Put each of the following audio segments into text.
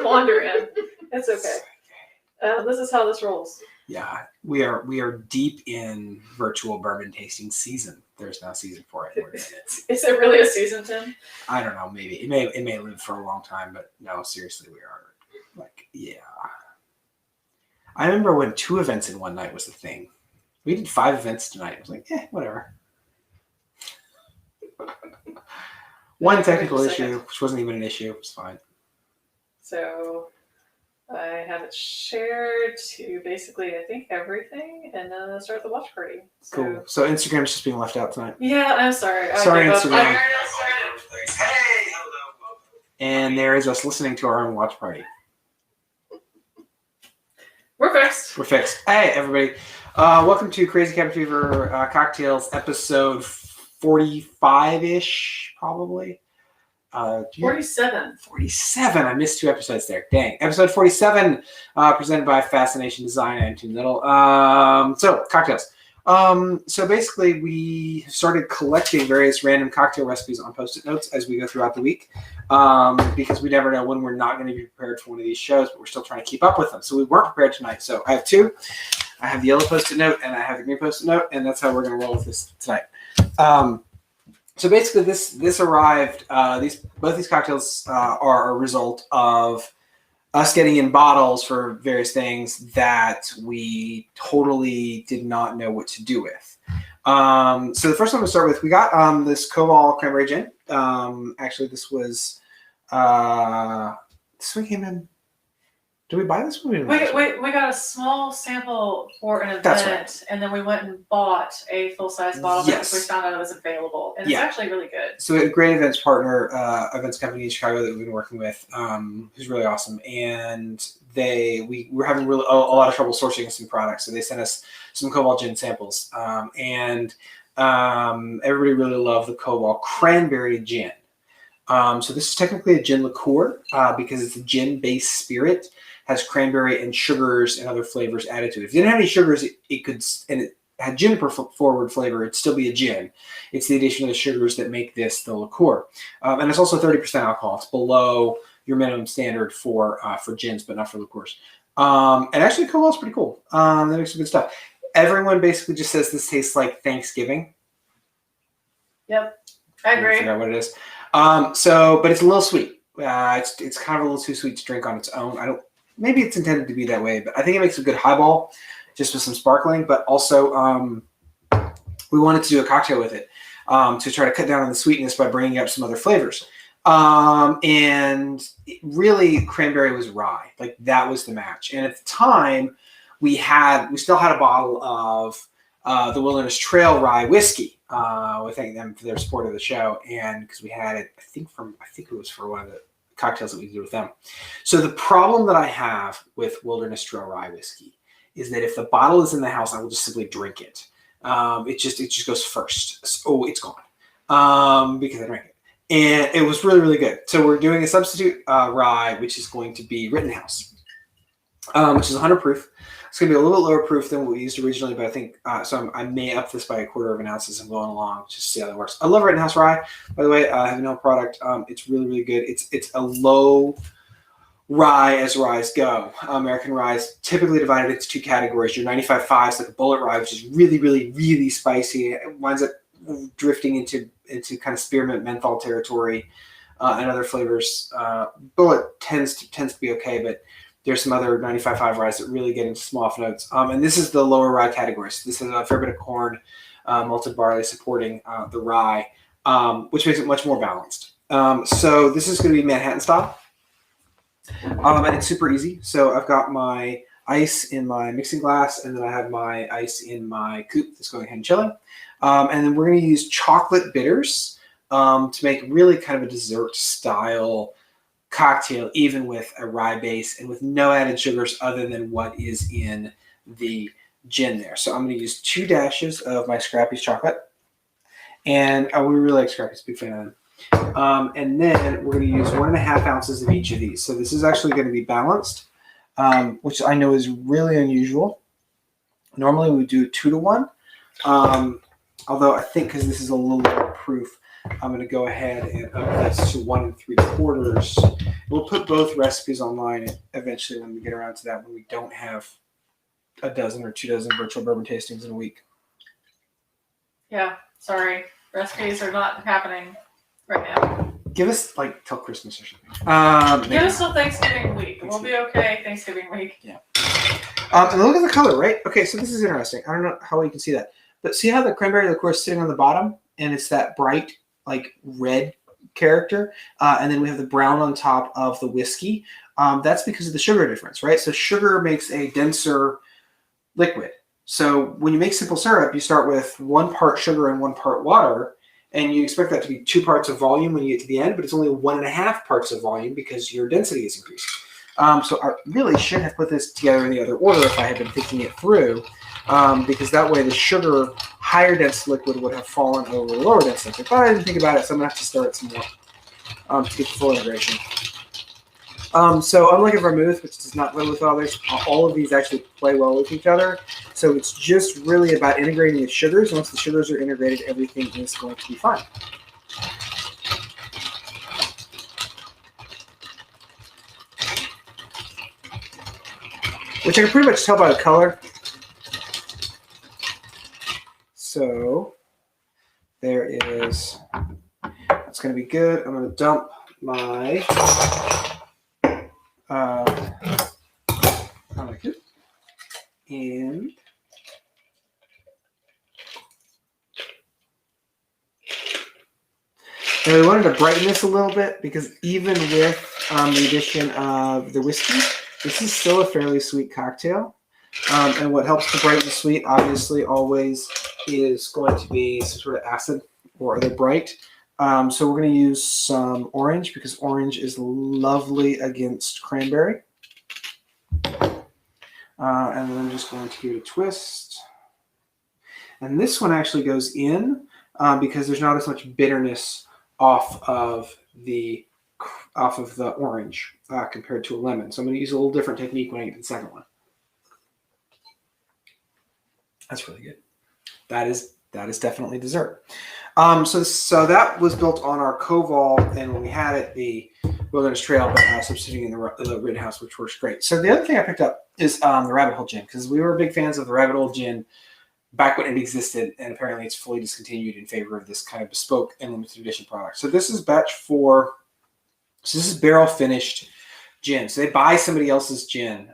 wander in. It's okay. This is how this rolls. Yeah, we are deep in virtual bourbon tasting season. There's now season for it. We're in it. Is it really a season, Tim? I don't know. Maybe it may live for a long time, but no, seriously, we are yeah. I remember when 2 events in one night was the thing. We did 5 events tonight. It was like, whatever. One technical issue, which wasn't even an issue. It was fine. So I have it shared to basically, I think, everything, and then start the watch party. So, cool. So Instagram's just being left out tonight. Yeah, I'm sorry. Sorry, Instagram. Hey, hello. And there is us listening to our own watch party. We're fixed. Hey, everybody. Welcome to Crazy Cabin Fever Cocktails, episode 45-ish, probably. 47. 47. I missed 2 episodes there. Dang. Episode 47, presented by Fascination Design and Team Little. So, cocktails. So basically, we started collecting various random cocktail recipes on Post-it notes as we go throughout the week, because we never know when we're not going to be prepared for one of these shows, but we're still trying to keep up with them. So we weren't prepared tonight. So I have 2. I have the yellow Post-it note and I have the green Post-it note, and that's how we're going to roll with this tonight. So basically, this arrived. Both these cocktails are a result of us getting in bottles for various things that we totally did not know what to do with. So the first one to start with, we got this Koval Cranberry Gin. Actually, this one came in. Did we buy this one? We got a small sample for an event, That's right. And then we went and bought a full-size bottle because we found out it was available, and it's actually really good. So a great events partner, events company in Chicago that we've been working with, who's really awesome, and we were having a lot of trouble sourcing some products, so they sent us some Koval Gin samples, and everybody really loved the Koval Cranberry Gin. So this is technically a gin liqueur because it's a gin-based spirit. Has cranberry and sugars and other flavors added to it. If it didn't have any sugars, it could, and it had Juniper-forward flavor, it'd still be a gin. It's the addition of the sugars that make this the liqueur. And it's also 30% alcohol. It's below your minimum standard for gins, but not for liqueurs. And actually, Koval's pretty cool. They make some good stuff. Everyone basically just says this tastes like Thanksgiving. Yep, I agree. I forgot what it is. But it's a little sweet. It's kind of a little too sweet to drink on its own. Maybe it's intended to be that way, but I think it makes a good highball just with some sparkling. But also, we wanted to do a cocktail with it to try to cut down on the sweetness by bringing up some other flavors. And really, cranberry was rye. Like, that was the match. And at the time, we still had a bottle of the Wilderness Trail Rye whiskey. We thank them for their support of the show, and because we had it, I think it was for one of the cocktails that we did with them. So the problem that I have with Wilderness Trail Rye whiskey is that if the bottle is in the house, I will just simply drink it. It just goes first. So it's gone because I drank it, and it was really, really good. So we're doing a substitute rye, which is going to be Rittenhouse, which is 100 proof. It's going to be a little bit lower proof than what we used originally, but I think I may up this by 1/4 of an ounce as I'm going along, just to see how that works. I love Rittenhouse Rye, by the way. I have no product. It's really, really good. It's a low rye as ryes go. American rye is typically divided into 2 categories. Your 95.5 is like a bullet rye, which is really, really, really spicy. It winds up drifting into kind of spearmint menthol territory and other flavors. Bullet tends to be okay, but there's some other 95.5 ryes that really get into some off notes. And this is the lower rye category. So this is a fair bit of corn, malted barley supporting the rye, which makes it much more balanced. So this is going to be Manhattan style. And it's super easy. So I've got my ice in my mixing glass, and then I have my ice in my coupe that's going ahead and chilling. And then we're going to use chocolate bitters to make really kind of a dessert style cocktail, even with a rye base and with no added sugars other than what is in the gin there. So I'm going to use 2 dashes of my Scrappy's chocolate, and we really like Scrappy's, big fan of them. And then we're going to use 1.5 ounces of each of these. So this is actually going to be balanced, which I know is really unusual. Normally we do 2 to 1, although I think because this is a little lower proof, I'm going to go ahead and up this to 1 3/4. We'll put both recipes online eventually when we get around to that, when we don't have a dozen or 2 dozen virtual bourbon tastings in a week. Yeah, sorry. Recipes are not happening right now. Give us like till Christmas or something. Give us till Thanksgiving week. We'll be okay Thanksgiving week. Yeah. And look at the color, right? Okay, so this is interesting. I don't know how well you can see that. But see how the cranberry liqueur is sitting on the bottom? And it's that bright, like, red character. And then we have the brown on top of the whiskey. That's because of the sugar difference, right? So sugar makes a denser liquid. So when you make simple syrup, you start with 1 part sugar and 1 part water. And you expect that to be 2 parts of volume when you get to the end, but it's only 1.5 parts of volume because your density is increased. So I really should have put this together in the other order if I had been thinking it through, because that way the sugar, higher dense liquid would have fallen over the lower dense liquid. But I didn't think about it, so I'm going to have to stir it some more to get the full integration. So unlike a vermouth, which does not play with others, all of these actually play well with each other. So it's just really about integrating the sugars. Once the sugars are integrated, everything is going to be fine. Which I can pretty much tell by the color. So there is, that's going to be good. I'm going to dump my I like it. And we wanted to brighten this a little bit because even with the addition of the whiskey, this is still a fairly sweet cocktail. And what helps to brighten the sweet, obviously, always is going to be some sort of acid or other bright. So we're going to use some orange because orange is lovely against cranberry. And then I'm just going to give it a twist. And this one actually goes in because there's not as much bitterness off of the orange compared to a lemon. So I'm going to use a little different technique when I get to the second one. That's really good. That is definitely dessert. So that was built on our Koval, and when we had it, the Wilderness Trail, but substituting in the Rittenhouse, which works great. So the other thing I picked up is the Rabbit Hole Gin, because we were big fans of the Rabbit Hole Gin back when it existed, and apparently it's fully discontinued in favor of this kind of bespoke and limited edition product. So this is batch 4. So this is barrel finished gin. So they buy somebody else's gin.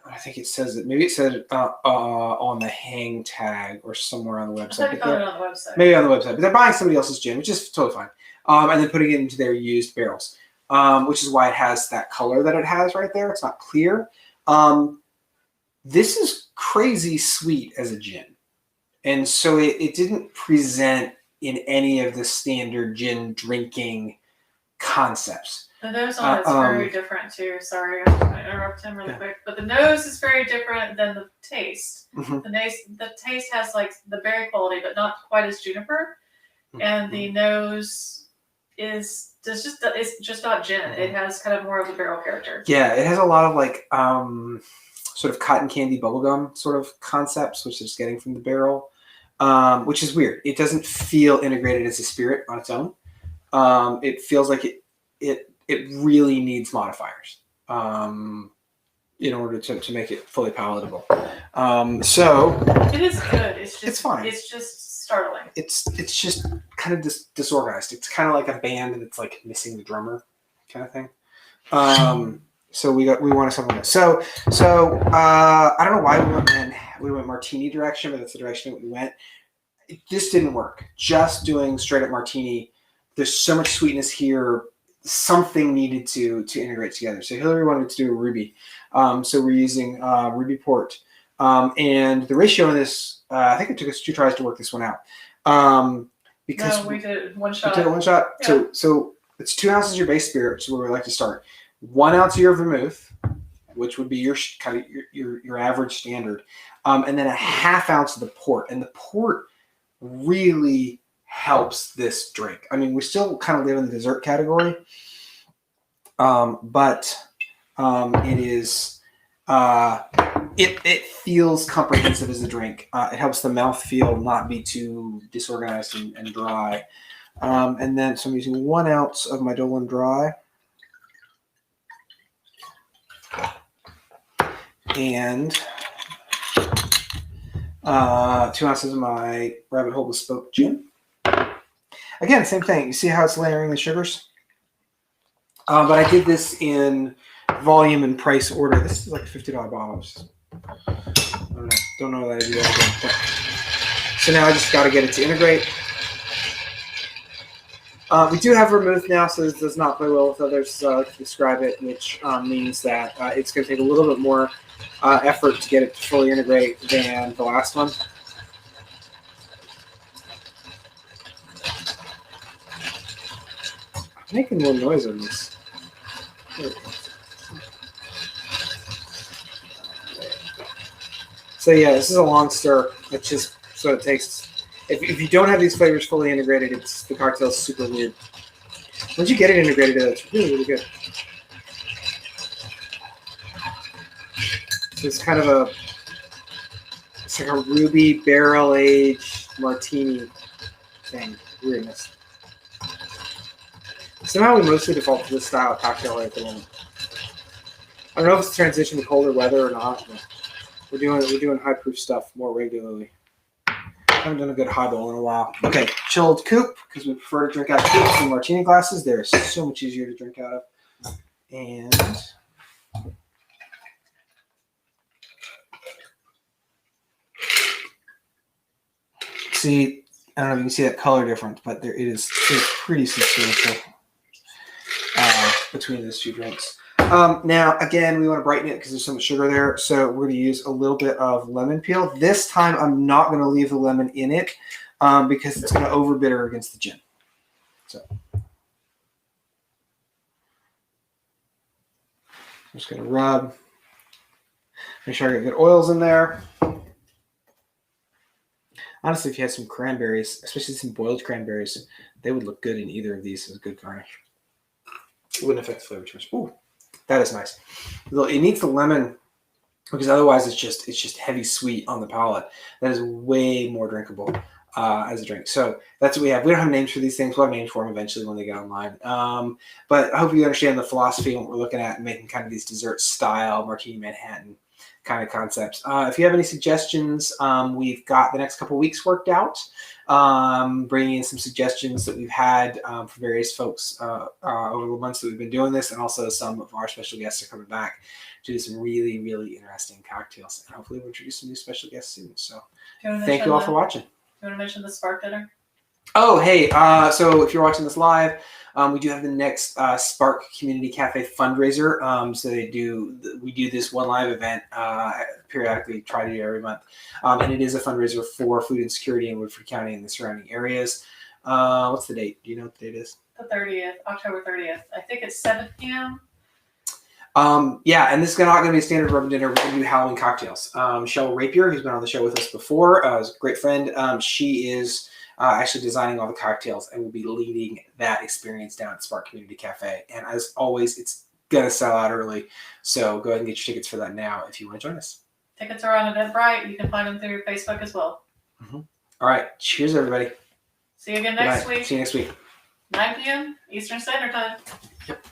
I think it says it. Maybe it said on the hang tag or somewhere on the website. I found it on the website. Maybe on the website, but they're buying somebody else's gin, which is totally fine. And then putting it into their used barrels, which is why it has that color that it has right there. It's not clear. This is crazy sweet as a gin, and so it didn't present in any of the standard gin drinking concepts. The nose on it's very different too. Sorry, I'm going to interrupt him really quick. But the nose is very different than the taste. Mm-hmm. The taste has like the berry quality, but not quite as juniper. Mm-hmm. And the nose it's just not gin. Mm-hmm. It has kind of more of the barrel character. Yeah, it has a lot of like sort of cotton candy bubblegum sort of concepts, which it's getting from the barrel, which is weird. It doesn't feel integrated as a spirit on its own. It feels like it really needs modifiers in order to make it fully palatable. So it is good. It's fine. It's just startling. It's just kind of disorganized. It's kind of like a band that's like missing the drummer, kind of thing. So we want to supplement. So I don't know why we went martini direction, but that's the direction that we went. This didn't work. Just doing straight up martini. There's so much sweetness here. Something needed to integrate together. So Hillary wanted to do a ruby. So we're using ruby port. And the ratio in this, I think it took us 2 tries to work this one out. Because no, we did it one shot. We did it one shot. Yeah. So it's 2 ounces of your base spirit, which is where we like to start. 1 ounce of your vermouth, which would be your kind of your average standard. And then a 1/2 ounce of the port. And the port really helps this drink. I mean, we still kind of live in the dessert category, but it is it feels comprehensive as a drink. It helps the mouthfeel not be too disorganized and dry. And then, so I'm using 1 ounce of my Dolan Dry. And 2 ounces of my Rabbit Hole Bespoke Gin. Again, same thing. You see how it's layering the sugars? But I did this in volume and price order. This is like a $50 bottle. Don't know that I do that again. So now I just got to get it to integrate. We do have vermouth now, so this does not play well with others to describe it, which means that it's going to take a little bit more effort to get it to fully integrate than the last one. I'm making more noise on this. So yeah, this is a long stir. It's just so it takes. If you don't have these flavors fully integrated, the cocktail's super weird. Once you get it integrated, it's really, really good. So it's kind of it's like a ruby barrel aged martini thing. Weirdness. Somehow we mostly default to this style of cocktail right at the moment. I don't know if it's a transition to colder weather or not, but we're doing high proof stuff more regularly. I haven't done a good highball in a while. Okay, chilled coupe, because we prefer to drink out of coupes than martini glasses. They're so much easier to drink out of. And see, I don't know if you can see that color difference, but it's pretty substantial between those two drinks. Now, again, we want to brighten it because there's so much sugar there. So we're going to use a little bit of lemon peel. This time, I'm not going to leave the lemon in it because it's going to overbitter against the gin. So I'm just going to rub. Make sure I get good oils in there. Honestly, if you had some cranberries, especially some boiled cranberries, they would look good in either of these as a good garnish. It wouldn't affect the flavor too much. Ooh. That is nice. It needs the lemon because otherwise it's just heavy sweet on the palate. That is way more drinkable as a drink. So that's what we have. We don't have names for these things. We'll have names for them eventually when they get online. But I hope you understand the philosophy and what we're looking at and making kind of these dessert style Martini Manhattan kind of concepts. If you have any suggestions, we've got the next couple of weeks worked out. Bringing in some suggestions that we've had for various folks over the months that we've been doing this, and also some of our special guests are coming back to do some really, really interesting cocktails. And hopefully we'll introduce some new special guests soon. So thank you all for watching. You want to mention the Spark Dinner? Oh, hey, so if you're watching this live, we do have the next Spark Community Cafe fundraiser. So we do this one live event periodically, try to do every month. And it is a fundraiser for food insecurity in Woodford County and the surrounding areas. What's the date? Do you know what the date is? The 30th, October 30th. I think it's 7 p.m. Yeah, and this is not going to be a standard rub and dinner. We're going to do Halloween cocktails. Michelle Rapier, who's been on the show with us before, is a great friend. She is actually designing all the cocktails and will be leading that experience down at Spark Community Cafe. And as always, it's going to sell out early. So go ahead and get your tickets for that now if you want to join us. Tickets are on Eventbrite. You can find them through your Facebook as well. Mm-hmm. All right. Cheers, everybody. See you again next week. week. See you next week. 9 p.m. Eastern Standard Time. Yep.